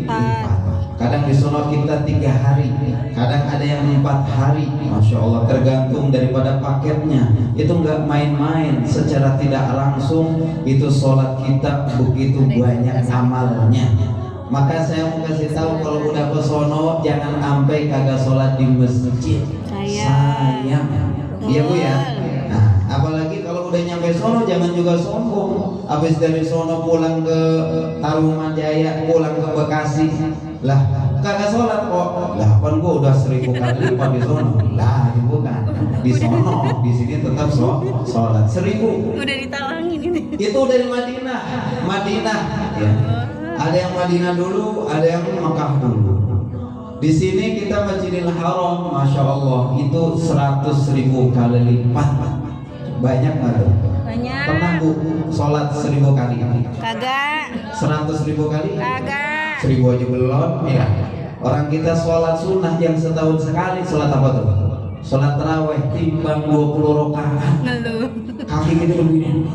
lipat. Kadang di sono kita 3 hari, kadang ada yang 4 hari. Masya Allah, tergantung daripada paketnya. Itu nggak main-main. Secara tidak langsung itu sholat kita begitu banyak amalnya. Maka saya mau kasih tahu, kalau udah ke sono jangan sampai kagak sholat di masjid. Sayang. Iya Bu ya. Nah, apalagi kalau udah nyampe sono jangan juga sombong. Habis dari sono pulang ke Tarumajaya, pulang ke Bekasi, lah kagak sholat kok. Lah kan gua udah 1000 kali lipat di sono. Lah itu bukan. Di sono, di sini tetap sholat 1000. Udah ditalangin ini. Itu dari Madinah. Madinah ya. Ada yang Madinah dulu, ada yang Mekah dulu. Di sini kita Masjidil Haram, Masya Allah, itu 100.000 kali lipat. Banyak nggak tuh? Banyak. Pernah Bu sholat 1000 kali? Kagak. 100.000 kali? Kagak. 1000 aja belum ya. Orang kita sholat sunnah yang setahun sekali, sholat apa tuh? Sholat taraweh timbang 20 rakaat. Ngeluh. Kaki kita begini.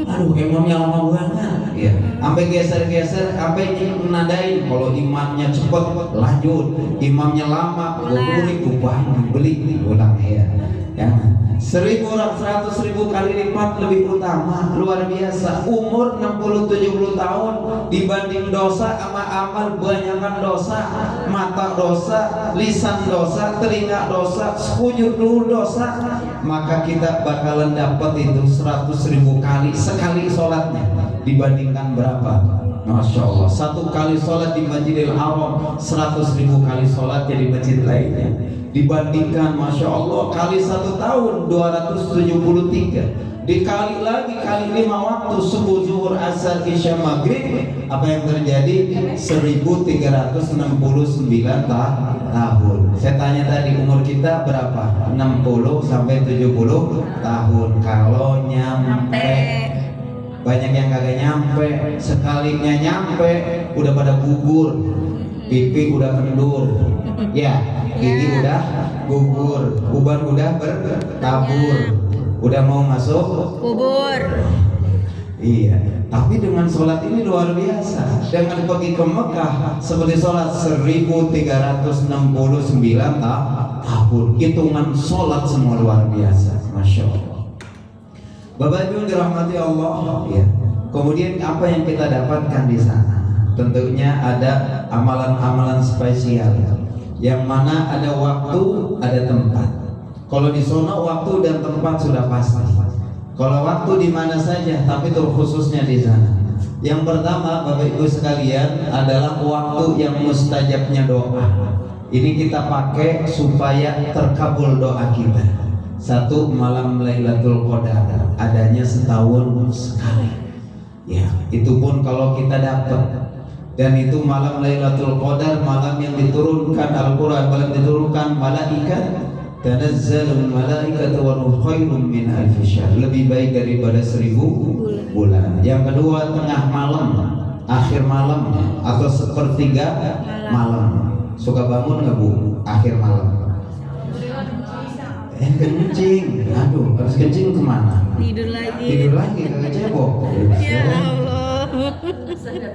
Aduh, imamnya lama banget. Ya, sampai geser-geser, sampai nadain. Kalau imamnya cepet, lanjut. Imamnya lama, beli ulang ya. Ya. 100.000 kali lipat lebih utama, luar biasa. Umur 60-70 tahun dibanding dosa sama amal, banyakkan dosa, mata dosa, lisan dosa, telinga dosa, sekujur dulu dosa, maka kita bakalan dapat itu 100.000 kali sekali sholatnya. Dibandingkan berapa? Masya Allah, 1 kali sholat di Masjidil Haram 100.000 kali sholat di masjid lainnya. Dibandingkan Masya Allah kali 1 tahun 273, dikali lagi kali 5 waktu subuh, zuhur, asar, isya, maghrib, apa yang terjadi? 1369 tahun. Saya tanya tadi umur kita berapa? 60 sampai 70 tahun. Kalau nyampe, banyak yang kagak nyampe. Sekalinya nyampe udah pada gugur, pipi udah kendur, ya, gigi udah gugur, uban udah bertabur, udah mau masuk kubur. Iya, tapi dengan sholat ini luar biasa. Dengan pergi ke Mekah seperti sholat 1369 tahun. Hitungan sholat semua luar biasa, Masya Allah. Bapak Ibu dirahmati Allah ya. Kemudian apa yang kita dapatkan di sana? Tentunya ada amalan-amalan spesial yang mana ada waktu, ada tempat. Kalau di sono waktu dan tempat sudah pasti. Kalau waktu di mana saja, tapi terkhususnya di sana. Yang pertama, Bapak Ibu sekalian, adalah waktu yang mustajabnya doa. Ini kita pakai supaya terkabul doa kita. 1 malam Lailatul Qadar, adanya setahun sekali. Ya, itu pun kalau kita dapat. Dan itu malam Lailatul Qadar, malam yang diturunkan Al-Qur'an, malam diturunkan malaikat. Tanazzalul malaikatu wa ruh khairum min alfi syahr, lebih baik daripada 1000 bulan. Yang kedua, tengah malam, akhir malam atau sepertiga malam. Suka bangun nggak Bu? Akhir malam. Kencing, aduh, harus kencing kemana? Tidur lagi. Tidur lagi, kagak cebok. Ya Allah.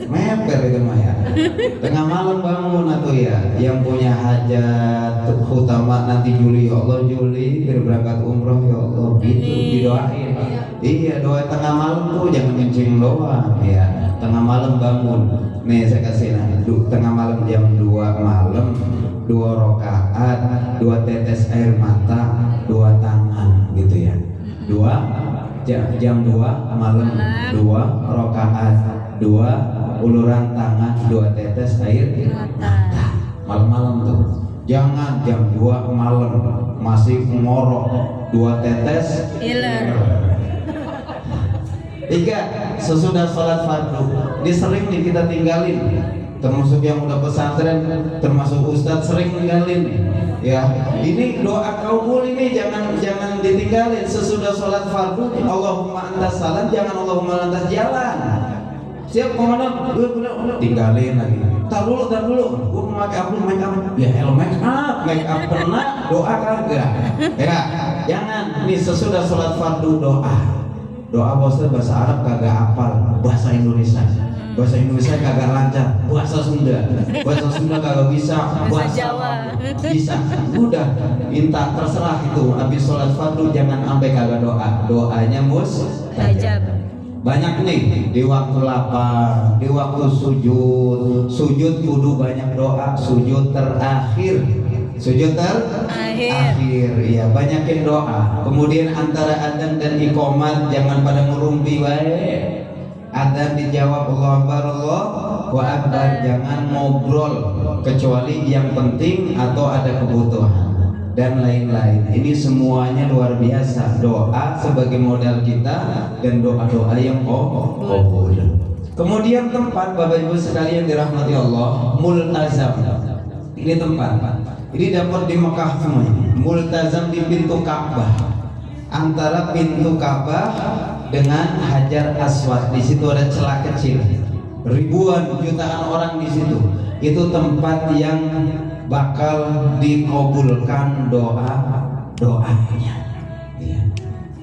Meper itu mah ya. Tengah malam bangun atau ya, yang punya hajat utama nanti Juli, ya Allah Juli biar berangkat umroh, ya Allah, gitu didoain. Iya, doa tengah malam tuh jangan kencing doang ya. Tengah malam bangun. Nih saya kasih tengah malam jam 2 malam, 2 rakaat, 2 tetes air mata, 2 tangan gitu ya. 2 jam 2 malam, 2 rakaat, 2 uluran tangan, 2 tetes air mata. Malam-malam tuh. Jangan jam 2 malam masih ngorok, 2 tetes Iler. 3 sesudah sholat fardu. Ini sering nih kita tinggalin, termasuk yang udah pesantren, termasuk ustadz sering ninggalin. Ya, ini doa kabul ini jangan ditinggalin. Sesudah sholat fardu, Allahumma antas salam, jangan Allahumma lantas jalan. Siap komandan, tinggalin lagi. Tar dulu, gua make up. Ya helm make up pernah, doa kagak. Ya, jangan. Ini sesudah sholat fardu doa bahasa Arab kagak hafal, bahasa Indonesia kagak lancar, bahasa Sunda. Bahasa Sunda kagak bisa, bahasa Jawa. bisa. Udah minta terserah itu. Habis sholat fardu jangan sampai kagak doa. Doanya mustajab. Banyak nih di waktu lapar, di waktu sujud kudu banyak doa. Sujud terakhir, ya banyakin doa. Kemudian antara adzan dan iqamat jangan pada ngerumpi wae. Adzan dijawab Allahu Akbar, jangan ngobrol kecuali yang penting atau ada kebutuhan dan lain-lain. Ini semuanya luar biasa. Doa sebagai modal kita dan doa-doa yang qabul. Kemudian tempat Bapak Ibu sekalian dirahmati Allah, multazam. Ini tempat. Ini dapat di Mekah semuanya. Multazam di pintu Ka'bah. Antara pintu Ka'bah dengan Hajar Aswad, di situ ada celah kecil. Ribuan jutaan orang di situ. Itu tempat yang bakal dikabulkan doanya. Ya.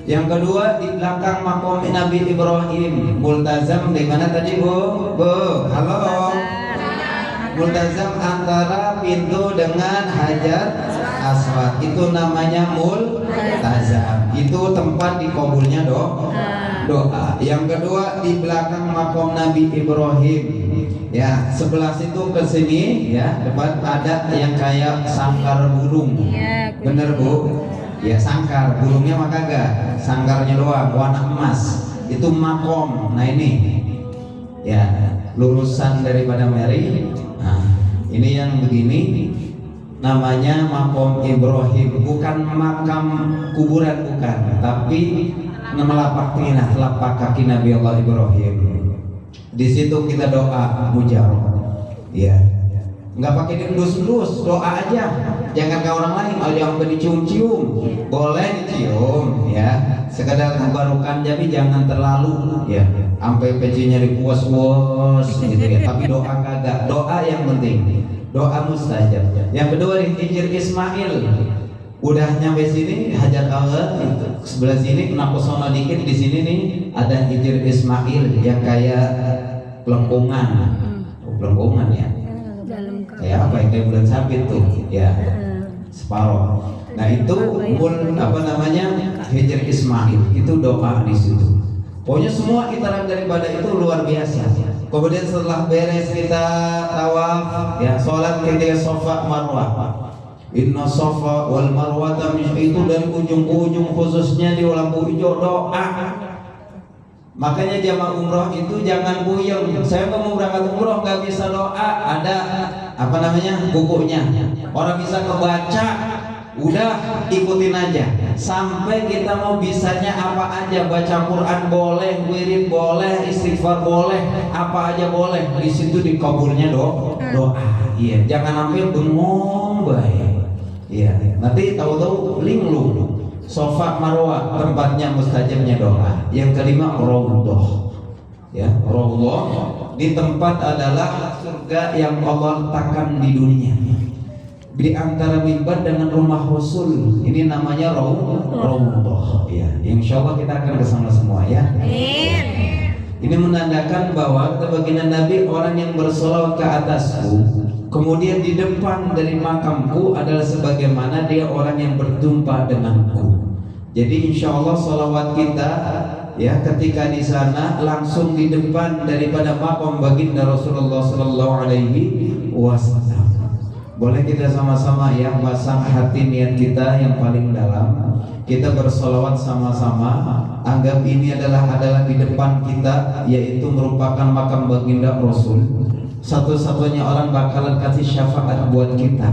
Yang kedua di belakang makam Nabi Ibrahim. Multazam di mana tadi Bu? Halo. Multazam antara pintu dengan Hajar Aswad, itu namanya multazam. Itu tempat dikabulnya doa. Yang kedua di belakang makam Nabi Ibrahim. Ya, sebelah situ ke sini ya, depan ada yang kayak sangkar burung. Bener Bu? Ya sangkar, burungnya mah kagak. Sangkarnya doang, warna emas. Itu makom. Nah ini ya, lulusan daripada Mary. Nah, ini yang begini namanya makom Ibrahim, bukan makam kuburan, bukan, tapi telapak kaki Nabi Allah Ibrahim. Di situ kita doa mujarab, ya, nggak pakai diendus-endus, doa aja, jangan ke orang lain, jangan dicium-cium, boleh dicium, ya, sekedar tabarukan, tapi jangan terlalu, ya, sampai pecinya dipuas-puas, gitu ya. Tapi doa kagak, doa yang penting, doa mustajab. Yang kedua di Hijr Ismail. Udah nyampe sini Hajar Aswad, sebelah sini kena pesona dikit, di sini nih ada Hijr Ismail yang kayak pelengkungan ya. Kayak apa yang kayak bulan sabit tuh, ya. Separoh. Nah, itu Hijr Ismail, itu doa di situ. Pokoknya semua itaran daripada itu luar biasa. Kemudian setelah beres kita tawaf, ya, sholat ketika Safa Marwah. Inna Safa wal Marwah itu dari ujung ke ujung, khususnya di lampu hijau doa. Makanya jamaah umroh itu jangan puyeng. Saya mau berangkat umroh nggak bisa doa, ada bukunya. Orang bisa kebaca, udah ikutin aja. Sampai kita mau bisanya apa aja, baca Quran boleh, wirid boleh, istighfar boleh, apa aja boleh. Di situ dikabulnya doa. Iya, jangan sampai bengong baik. Iya, nanti tahu-tahu linglung. Safa Marwah tempatnya mustajabnya doa. Yang kelima Raudhah. Ya, Raudhah di tempat adalah surga yang Allah letakkan di dunia. Di antara mimbar dengan rumah Rasul. Ini namanya Raudhah. Ya, insyaallah kita akan ke sana semua ya. Amin. Ini menandakan bahwa kata baginda Nabi, orang yang bersolawat ke atasku, kemudian di depan dari makamku adalah sebagaimana dia orang yang berjumpa denganku. Jadi insya Allah salawat kita ya ketika di sana langsung di depan daripada makam baginda Rasulullah Sallallahu Alaihi Wasallam. Boleh kita sama-sama ya pasang hati niat kita yang paling dalam. Kita bersolawat sama-sama. Anggap ini adalah di depan kita, yaitu merupakan makam baginda Rasul. Satu-satunya orang bakalan kasih syafaat buat kita,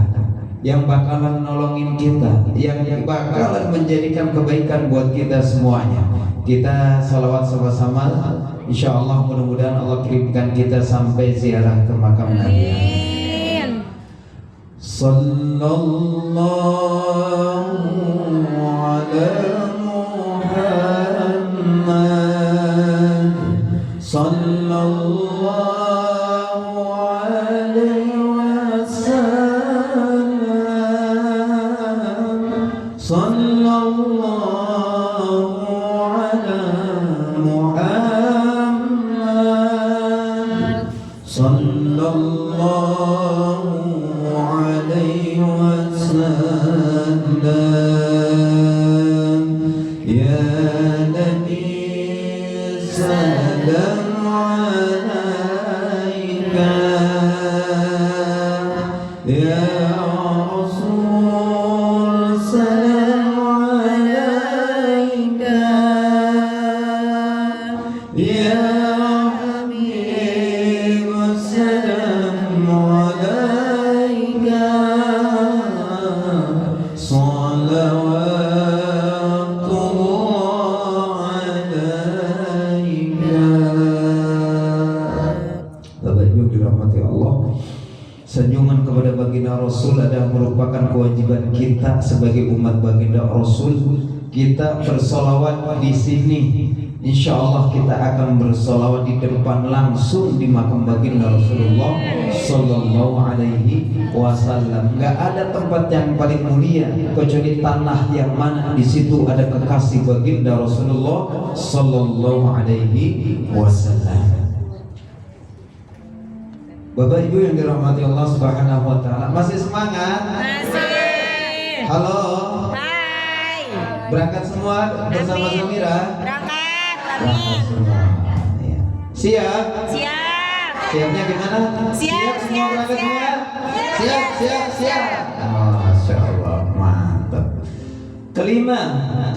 yang bakalan nolongin kita, yang bakalan menjadikan kebaikan buat kita semuanya. Kita salawat sama-sama. Insya Allah mudah-mudahan Allah kirimkan kita sampai ziarah ke makam Nabi. Sallallahu ala Muhammad. Sallallahu alaihi wasallam. Sallallahu ala Muhammad. Sallallahu sallallahu alaihi wasallam ya Nabi salam alaika ya Rasul salam alaika ya Habib salam alaika salawatullah alaika. Bapak Ibu dirahmati Allah, senyuman kepada baginda Rasul adalah merupakan kewajiban kita sebagai umat baginda Rasul. Kita bersolawat di sini, insya Allah kita akan bersolawat di depan langsung di makam baginda Rasulullah Sallallahu Alaihi Wasallam. Gak ada tempat yang paling mulia kecuali tanah yang mana di situ ada kekasih baginda Rasulullah Sallallahu Alaihi Wasallam. Bapak Ibu yang dirahmati Allah Subhanahu wa taala, masih semangat? Masih. Halo. Hai. Berangkat semua bersama Amin. Samira? Berangkat. Berangkat Amin. semua. Ya. Siap? Siap. Siapnya gimana? Siap, semua siap, berangkat siap. semua? Siap. Masya Allah, mantap. Kelima,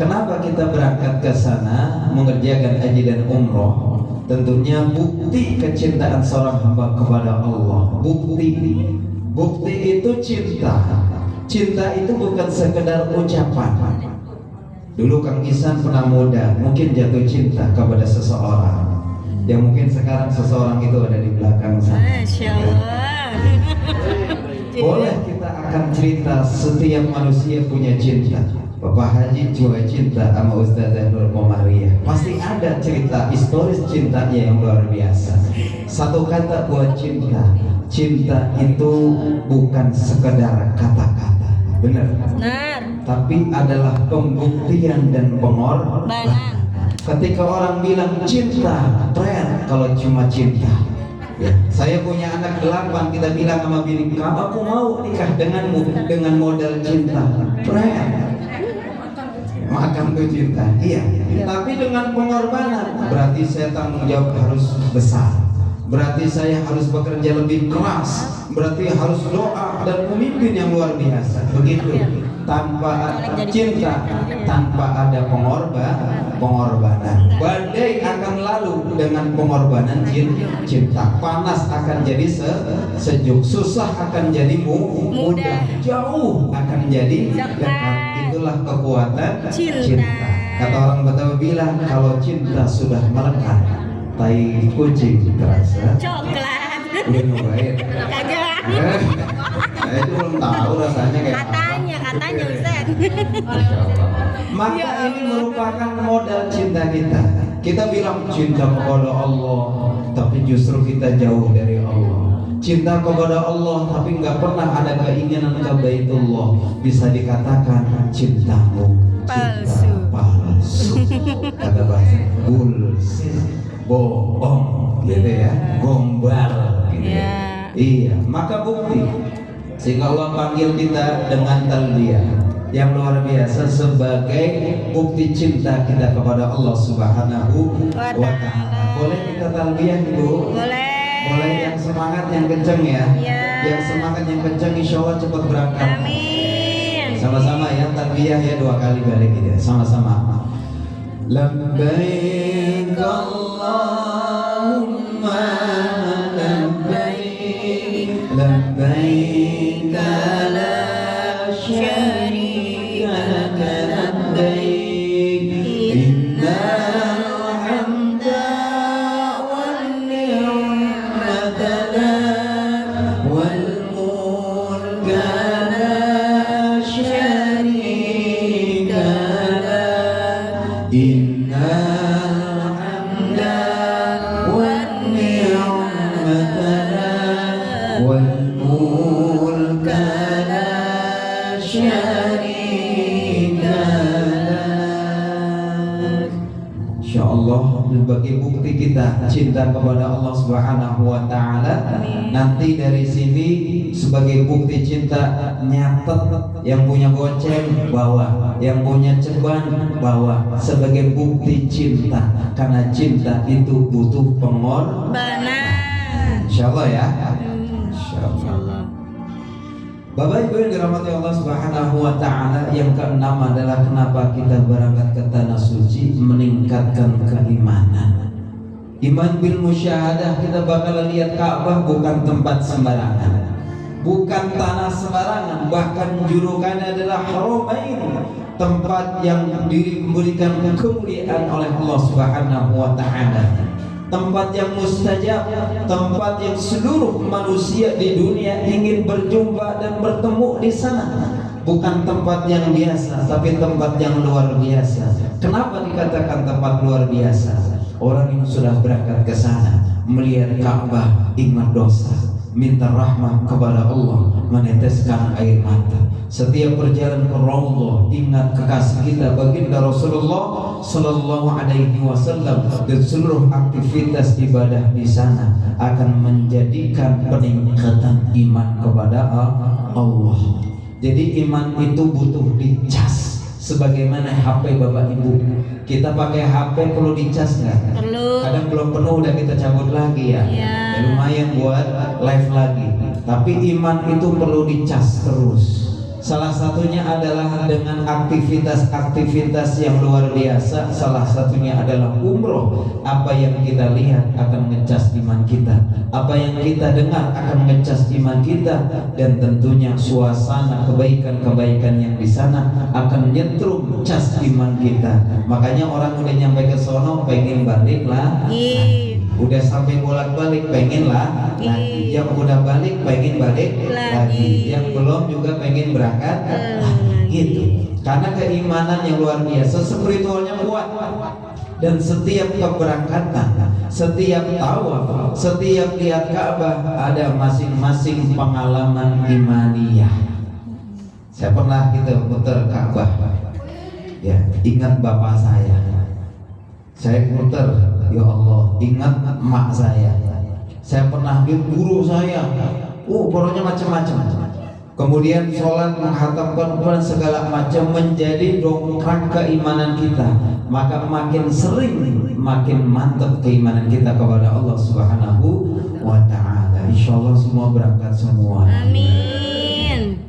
kenapa kita berangkat ke sana mengerjakan haji dan umroh? Tentunya bukti kecintaan seorang hamba kepada Allah. Bukti itu cinta. Cinta itu bukan sekedar ucapan. Dulu Kang Isan pernah muda, mungkin jatuh cinta kepada seseorang. Yang mungkin sekarang seseorang itu ada di belakang sana. Masya Allah. Boleh kita akan cerita, setiap manusia punya cinta. Bapak Haji juga cinta sama Ustazah Nur Komariah. Pasti ada cerita historis cintanya yang luar biasa. Satu kata buat cinta. Cinta itu bukan sekedar kata-kata, benar? Benar. Tapi adalah pembuktian dan pengorbanan. Ketika orang bilang cinta, keren kalau cuma cinta. Ya, saya punya anak 8, kita bilang sama bini, aku mau nikah denganmu dengan modal cinta, keren. Makan tuh cinta, iya. Tapi dengan pengorbanan, berarti saya tanggung jawab harus besar. Berarti saya harus bekerja lebih keras. Berarti harus doa dan pemimpin yang luar biasa. Begitu. Tanpa ada cinta, tanpa ada pengorbanan. Badai akan lalu dengan pengorbanan cinta. Panas akan jadi sejuk, susah akan jadi mudah, jauh akan jadi dekat. Itulah kekuatan cinta. Kata orang Betawi bilang, kalau cinta sudah melekat, tai kucing terasa Coklat. udah nyobain. Kagak. Saya itu belum tahu rasanya kayak Katanya Ustaz. Masya Allah. Maka ini merupakan modal cinta kita. Kita bilang cinta kepada Allah, tapi justru kita jauh dari Allah. Cinta kepada Allah tapi nggak pernah ada keinginan ke Baitullah, bisa dikatakan cintamu cinta palsu. Kata bahasa bullshit, bohong gitu ya, gombal gitu ya. Iya, maka bukti sehingga Allah panggil kita dengan talbiyah yang luar biasa sebagai bukti cinta kita kepada Allah Subhanahu wa taala. Boleh kita talbiyah Ibu? Boleh. Boleh yang semangat yang kenceng ya. Ya. Yang semangat yang kenceng insya Allah cepat berangkat. Amin. Sama-sama ya talbiyah ya 2 kali balik gitu. Sama-sama. Labbaik Allahumma labbaik labbaik la syarika laka labbaik innal hamda wan ni'mata lak wal mulka la syarika lak innal hamda wan ni'mata lak wal mulka la syarika lak. Insyaallah sebagai bukti bukti kita cinta kepada Allah Subhanahu wa taala. Nanti dari sini sebagai bukti cinta nyatet, yang punya goceng bawa, yang punya ceban bawa, sebagai bukti cinta. Karena cinta itu butuh pengorbanan. Insyaallah ya. Insyaallah. Bapak Ibu yang dirahmati Allah Subhanahu wa taala, yang keenam adalah kenapa kita berangkat ke tanah suci, meningkatkan keimanan. Iman bil musyahadah, kita bakal lihat Ka'bah bukan tempat sembarangan, bukan tanah sembarangan, bahkan julukannya adalah Haramain, tempat yang diberikan kemuliaan oleh Allah Subhanahu wa taala. Tempat yang mustajab, tempat yang seluruh manusia di dunia ingin berjumpa dan bertemu di sana. Bukan tempat yang biasa, tapi tempat yang luar biasa. Kenapa dikatakan tempat luar biasa? Orang yang sudah berangkat ke sana, melihat Ka'bah, ingat dosa, minta rahmat kepada Allah, meneteskan air mata. Setiap perjalanan ke Raudhah, ingat kekasih kita baginda Rasulullah Sallallahu Alaihi Wasallam, dan seluruh aktivitas ibadah di sana akan menjadikan peningkatan iman kepada Allah. Jadi iman itu butuh dicas. Sebagaimana HP Bapak Ibu, kita pakai HP perlu dicas nggak? Perlu. Kadang belum penuh udah kita cabut lagi ya. Ya. Lumayan buat live lagi. Tapi iman itu perlu dicas terus. Salah satunya adalah dengan aktivitas-aktivitas yang luar biasa. Salah satunya adalah umroh. Apa yang kita lihat akan ngecas iman kita, apa yang kita dengar akan ngecas iman kita, dan tentunya suasana kebaikan-kebaikan yang di sana akan nyetrum cas iman kita. Makanya orang udah nyampe ke sono pengen balik lagi. Udah sampai bolak-balik pengen lagi. Yang udah balik pengen balik lagi. Yang belum juga pengen berangkat gitu. Karena keimanan yang luar biasa, spiritualnya kuat. Dan setiap keberangkatan, setiap tawaf, setiap lihat Ka'bah ada masing-masing pengalaman imaniyah. Saya pernah gitu muter Ka'bah. Ya, ingat bapak saya. Saya muter, ya Allah, ingat emak saya. Saya pernah lihat guru saya. Pokoknya macam-macam. Kemudian sholat, menghatamkan Quran, segala macam menjadi dongkrak keimanan kita. Maka makin sering, makin mantap keimanan kita kepada Allah Subhanahu wa ta'ala. Insyaallah semua berangkat semua. Amin.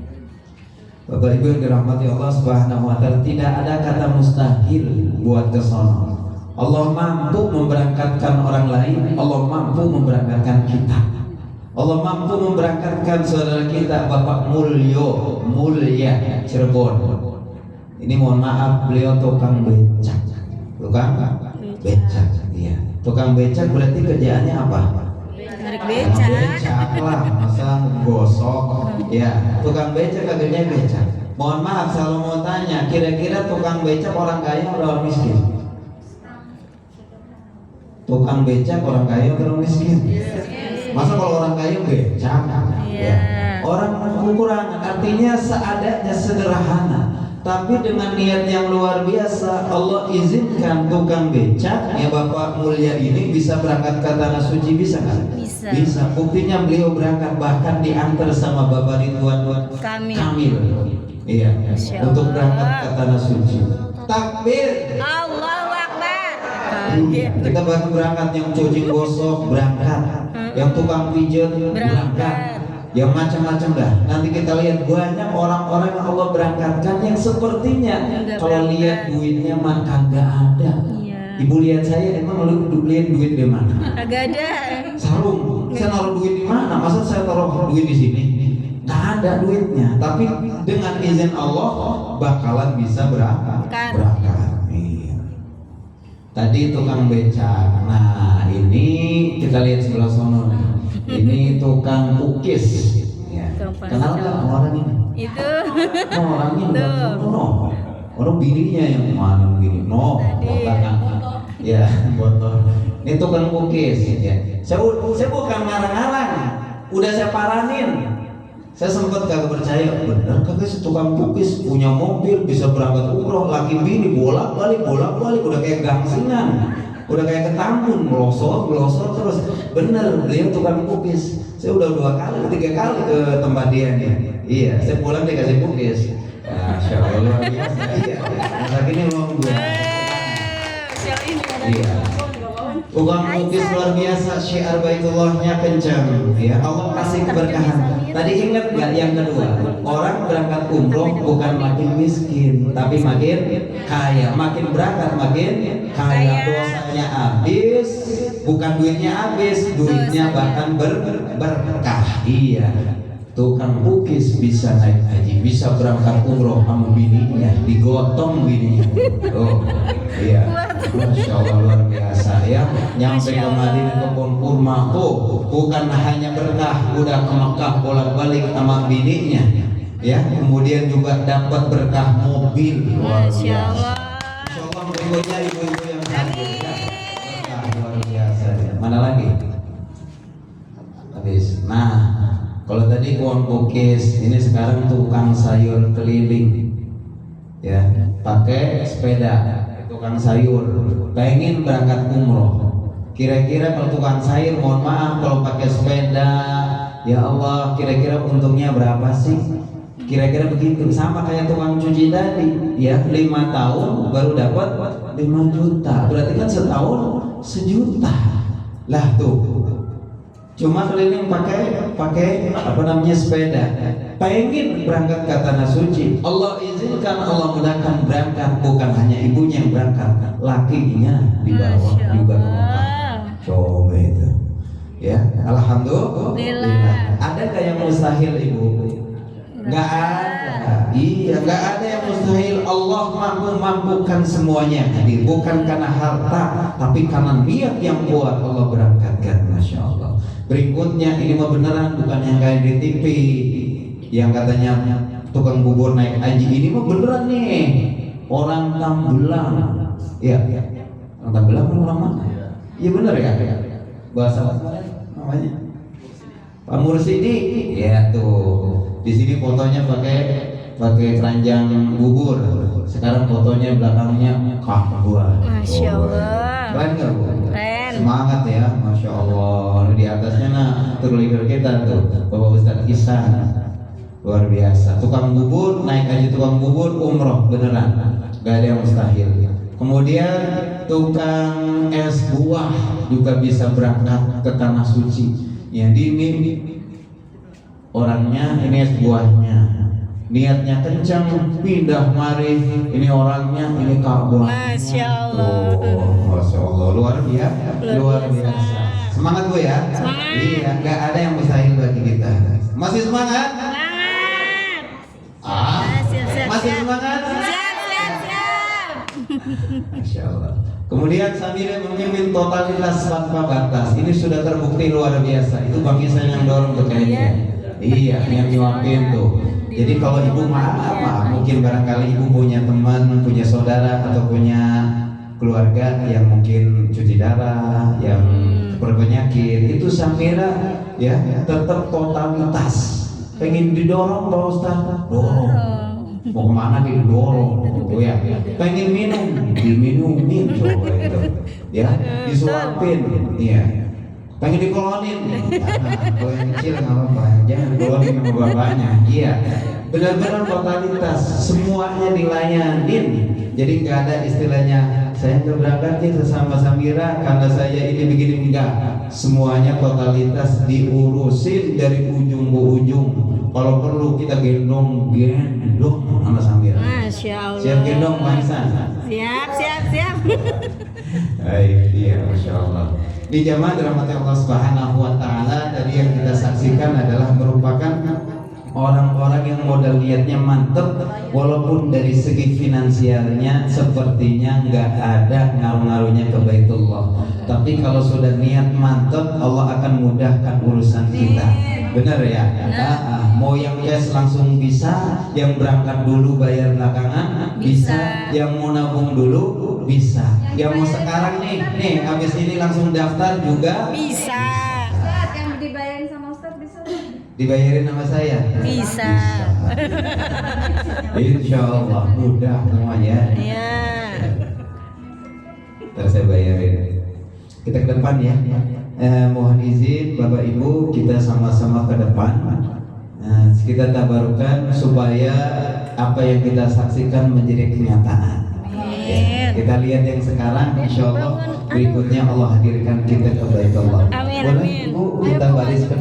Bapak Ibu yang dirahmati Allah Subhanahu wa ta'ala, tidak ada kata mustahil buat kesono. Allah mampu memberangkatkan orang lain, Allah mampu memberangkatkan kita. Allah mampu memberangkatkan saudara kita Bapak Mulya Cirebon. Ini mohon maaf, beliau tukang becak. Tukang becak, iya. Tukang becak berarti kerjaannya apa? Narik becak. Becak lah, masa gosok. Ya, tukang becak kerjanya becak. Mohon maaf, kalau mau tanya, kira-kira tukang becak orang kaya atau orang miskin? Tukang becak orang kaya atau orang miskin? Masa kalau orang kaya becak? Ya. Orang kekurangan, artinya seadanya, sederhana. Tapi dengan niat yang luar biasa, Allah izinkan tukang becak ya Bapak Mulya ini bisa berangkat ke tanah suci, bisa nggak? Bisa. Buktinya beliau berangkat bahkan diantar sama Bapak Ridwan Kamil. Iya. Untuk berangkat ke tanah suci. Takbir. Allahu Akbar. Kita baru berangkat, yang cuci gosok berangkat, yang tukang pijat berangkat. Yang macam-macam dah. Nanti kita lihat banyak orang-orang yang Allah berangkatkan yang sepertinya kalau lihat duitnya mah kagak ada. Ibu lihat saya, emang lu lihat duit di mana? Kagak ada. Sarung. Saya taruh duit di mana? Masa saya taruh duit di sini? Nggak ada duitnya. Tapi dengan izin Allah bakalan bisa berangkat. Iya. Tadi tukang becak. Nah ini kita lihat sebelah sono nih. Ini tukang pukis. Ya. Kenal nggak orang ini? Itu. Orang ini no. Orang bininya yang mana gini? No. Ya, botol. Ini tukang pukis. Ya. Saya bukan ngarang-ngarang. Udah saya paranin. Saya sempat kagak percaya. Bener kagak si tukang pukis punya mobil bisa berangkat umroh, laki bini bolak-balik udah kayak gangsingan. udah kayak ketambun, melosot terus. Bener, beliau tukang pukis. Saya udah 3 kali ke tempat dia nih. Iya, saya pulang dikasih pukis. Masya Allah luar biasa. Iya, masa ini uang gue. Iya. Tukang lukis luar biasa, syiar baitullahnya kencang. Ya, Allah kasih keberkahan. Tadi ingat nggak yang kedua? Orang berangkat umroh bukan makin miskin, tapi makin kaya. Makin berangkat makin kaya. Dosanya habis, bukan duitnya habis, duitnya bahkan berkah. Iya. Tukang lukis bisa naik haji, bisa berangkat umroh sama bininya, digotong bininya. Oh, iya. Masya Allah luar biasa ya. Nyampe ke Madinah ke pohon kurma, bukan hanya berkah, udah ke Mekah bolak-balik sama bininya. Ya, kemudian juga dapat berkah mobil luar biasa. Masya Allah berikutnya ibu-ibu yang hadir ya. Berkah luar biasa. Ya. Mana lagi? Habis. Nah, kalau tadi kuang bukis, ini sekarang tukang sayur keliling, ya, pakai sepeda, tukang sayur, pengen berangkat umroh. Kira-kira kalau tukang sayur, mohon maaf kalau pakai sepeda, ya Allah, kira-kira untungnya berapa sih? Kira-kira begitu, sama kayak tukang cuci tadi, ya, 5 tahun baru dapat 5 juta, berarti kan setahun 1 juta, lah tuh. Cuma keliling pakai apa namanya sepeda, pengen berangkat ke tanah suci. Allah izinkan, Allah mudahkan berangkat, bukan hanya ibunya yang berangkat, lakinya dibawa juga ke Mekah. Coba itu, ya, alhamdulillah. Ada nggak yang mustahil ibu? Nggak ada. Iya, nggak ada yang mustahil. Allah mampukan semuanya. Hadir bukan karena harta, tapi karena niat yang kuat Allah berangkatkan. Masya Allah. Berikutnya ini mah beneran, bukan yang kayak di TV yang katanya tukang bubur naik haji. Ini mah beneran nih, orang Tambelang. Iya, orang Tambelang orang mana? Iya bener ya. Bahasa apa namanya? Pak Mursidi. Ya tuh. Di sini fotonya pakai keranjang bubur. Sekarang fotonya belakangnya Ka'bah. Masya Allah. Keren nggak bu? Keren. Semangat ya, Masya Allah. Di atasnya nah tur leader kita tuh, Bapak Ustadz Ihsan. Luar biasa. Tukang bubur, naik aja tukang bubur, umroh beneran. Gak ada yang mustahil. Kemudian tukang es buah juga bisa berangkat ke tanah suci. Yang ini orangnya, ini es buahnya, niatnya kencang, pindah mari, ini orangnya, ini Ka'bah. Masya Allah. Masya Allah, luar biasa. Semangat bu ya. Semangat. Iya, nggak ada yang mustahil bagi kita. Masih semangat? Semangat. Siap. Masih semangat? Siap. Masya Allah. Kemudian sambil memimpin totalitas tanpa batas, ini sudah terbukti luar biasa. Itu Bang Ihsan yang dorong ke kayaknya. Iya, yang nyuapin tuh. Jadi kalau ibu maaf, mungkin barangkali ibu punya teman, punya saudara atau punya keluarga yang mungkin cuci darah, yang berpenyakit, itu Samira ya tetap totalitas. Pengen didorong Pak Ustaz, dorong. Mau kemana didorong, oh ya. Pengen minum, diminumin coba itu, ya, disuapin, iya. Pengen dikolonin, kalau yang kecil nggak apa-apa, jangan dikolonin sama bapaknya. Iya, benar-benar totalitas, semuanya dilayanin. Jadi nggak ada istilahnya saya nggak berangkat nih sesama Samira karena saya ini begini, enggak. Semuanya totalitas diurusin dari ujung ke ujung. Kalau perlu kita gendong sama Samira. Masya Allah. Siap gendong Pak Ihsan? Siap. Iya, Masya Allah. Di jamaah dirahmati Allah Subhanahu wa Ta'ala, tadi yang kita saksikan adalah merupakan orang-orang yang modal niatnya mantep, walaupun dari segi finansialnya sepertinya nggak ada ngaruh-ngaruhnya ke Baitullah. Tapi kalau sudah niat mantep, Allah akan mudahkan urusan kita. Benar ya? Mau yang cash langsung bisa, yang berangkat dulu bayar belakangan bisa, yang mau nabung dulu bisa, yang mau sekarang nih habis ini langsung daftar juga Bisa. Yang dibayarin sama Ustadz bisa? Dibayarin sama saya? Bisa. Insya Allah mudah semuanya. Iya. Ntar saya bayarin. Kita ke depan ya. Mohon izin Bapak Ibu kita sama-sama ke depan. Kita tabarukan supaya apa yang kita saksikan menjadi kenyataan. Ya, kita lihat yang sekarang, insya Allah berikutnya Allah hadirkan kita ke Baitullah. Amin, Boleh amin. Ibu kita baris ke